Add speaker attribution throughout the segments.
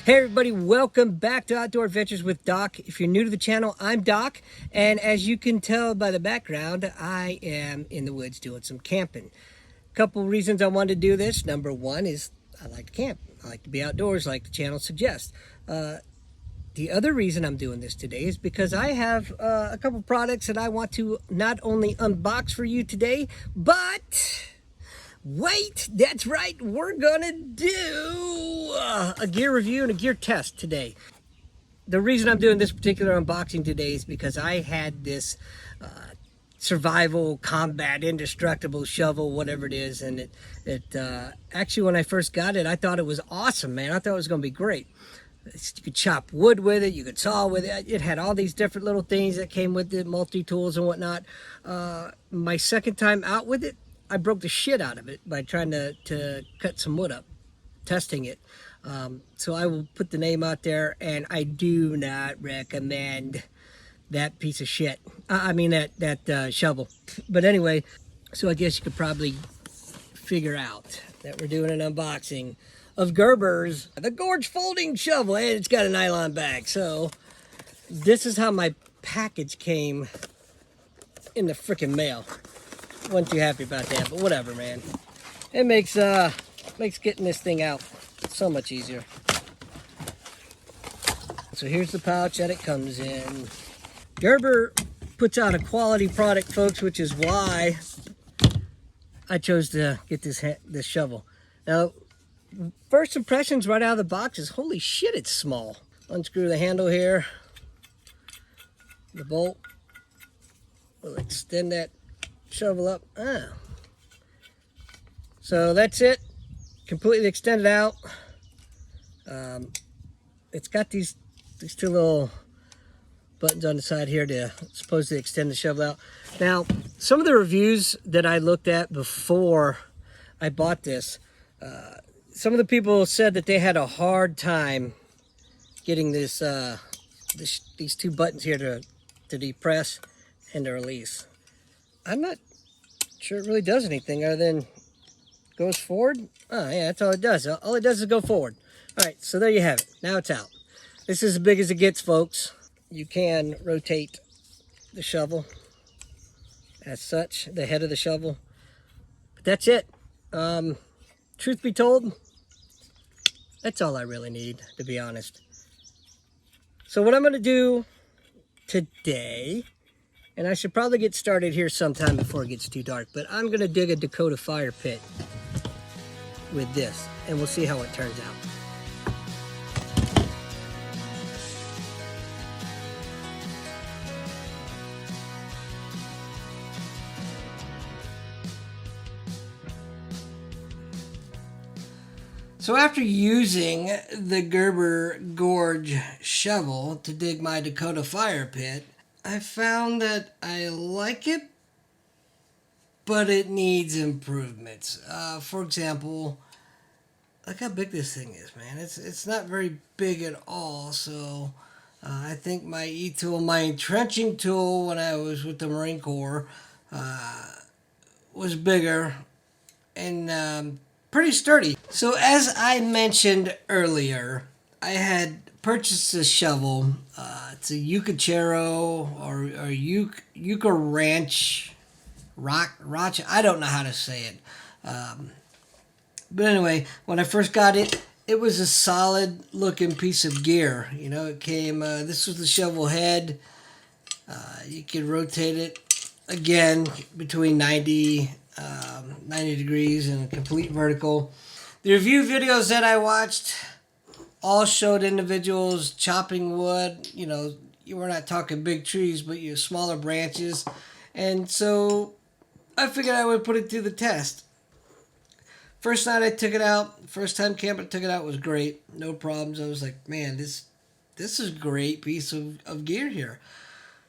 Speaker 1: Hey everybody, welcome back to Outdoor Adventures with Doc. If you're new to the channel, I'm Doc, and as you can tell by the background, I am in the woods doing some camping. Couple reasons I wanted to do this. Number one is I like to camp. I like to be outdoors like the channel suggests. The other reason I'm doing this today is because I have a couple products that I want to not only unbox for you today, but wait, that's right, we're gonna do a gear review and a gear test today. The reason I'm doing this particular unboxing today is because I had this survival, combat, indestructible shovel, whatever it is, and it actually, when I first got it, I thought it was awesome, man. I thought it was gonna be great. You could chop wood with it, you could saw with it. It had all these different little things that came with it, multi-tools and whatnot. My second time out with it, I broke the shit out of it by trying to cut some wood up, testing it. So I will put the name out there, and I do not recommend that piece of shit. I mean that shovel. But anyway, so I guess you could probably figure out that we're doing an unboxing of Gerber's the Gorge Folding Shovel, and it's got a nylon bag. So this is how my package came in the freaking mail. Wasn't too happy about that, but whatever, man. It makes getting this thing out so much easier. So here's the pouch that it comes in. Gerber puts out a quality product, folks, which is why I chose to get this shovel. Now, first impressions right out of the box is, holy shit, it's small. Unscrew the handle here. The bolt will extend that shovel up. So that's it, completely extended out. It's got these two little buttons on the side here to supposedly extend the shovel out. Now, some of the reviews that I looked at before I bought this, some of the people said that they had a hard time getting these two buttons here to depress and to release. I'm not sure it really does anything other than goes forward. Oh yeah, that's all it does. All it does is go forward. All right, so there you have it. Now it's out. This is as big as it gets, folks. You can rotate the shovel as such, the head of the shovel. But that's it. Truth be told, that's all I really need, to be honest. So what I'm going to do today, and I should probably get started here sometime before it gets too dark, but I'm going to dig a Dakota Fire Pit with this, and we'll see how it turns out. So after using the Gerber Gorge shovel to dig my Dakota Fire Pit, I found that I like it, but it needs improvements. For example, look how big this thing is, man. It's not very big at all. So I think my E-tool, my entrenching tool when I was with the Marine Corps, was bigger and pretty sturdy. So as I mentioned earlier, I had purchased this shovel. It's a Yucachero or Yucca Ranch Rock. I don't know how to say it. But anyway, when I first got it, it was a solid looking piece of gear. You know, it came, this was the shovel head. You could rotate it again between 90 degrees and complete vertical. The review videos that I watched all showed individuals chopping wood. You know, you were not talking big trees, but you smaller branches. And so I figured I would put it through the test. First night I took it out, first time camping, took it out, was great. No problems. I was like, man, this is a great piece of gear here.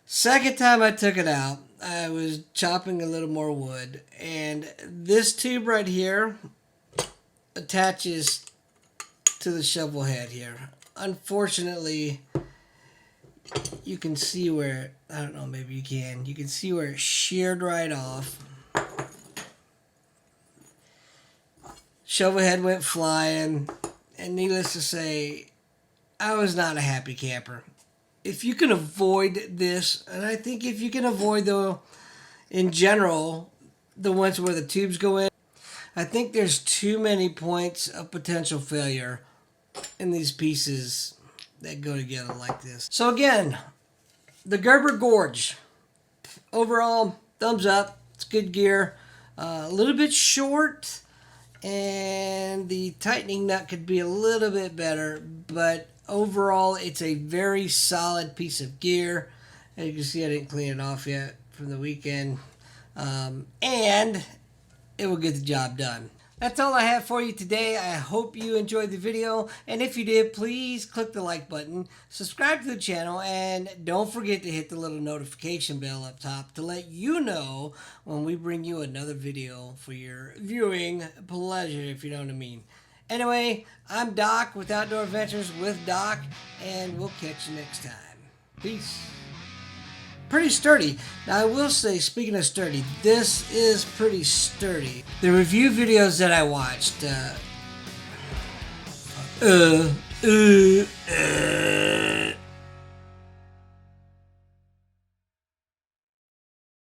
Speaker 1: Second time I took it out, I was chopping a little more wood, and this tube right here attaches to the shovel head here. Unfortunately, you can see where, I don't know, maybe you can see where it sheared right off. Shovel head went flying, and needless to say, I was not a happy camper. If you can avoid this, and I think if you can avoid in general, the ones where the tubes go in, I think there's too many points of potential failure in these pieces that go together like this. So again, the Gerber Gorge. Overall, thumbs up. It's good gear. A little bit short, and the tightening nut could be a little bit better, but overall, it's a very solid piece of gear. As you can see, I didn't clean it off yet from the weekend, and it will get the job done. That's all I have for you today. I hope you enjoyed the video, and if you did, please click the like button, subscribe to the channel, and don't forget to hit the little notification bell up top to let you know when we bring you another video for your viewing pleasure, if you know what I mean. Anyway, I'm Doc with Outdoor Adventures with Doc, and we'll catch you next time. Peace. Pretty sturdy. Now I will say, speaking of sturdy, this is pretty sturdy. The review videos that I watched,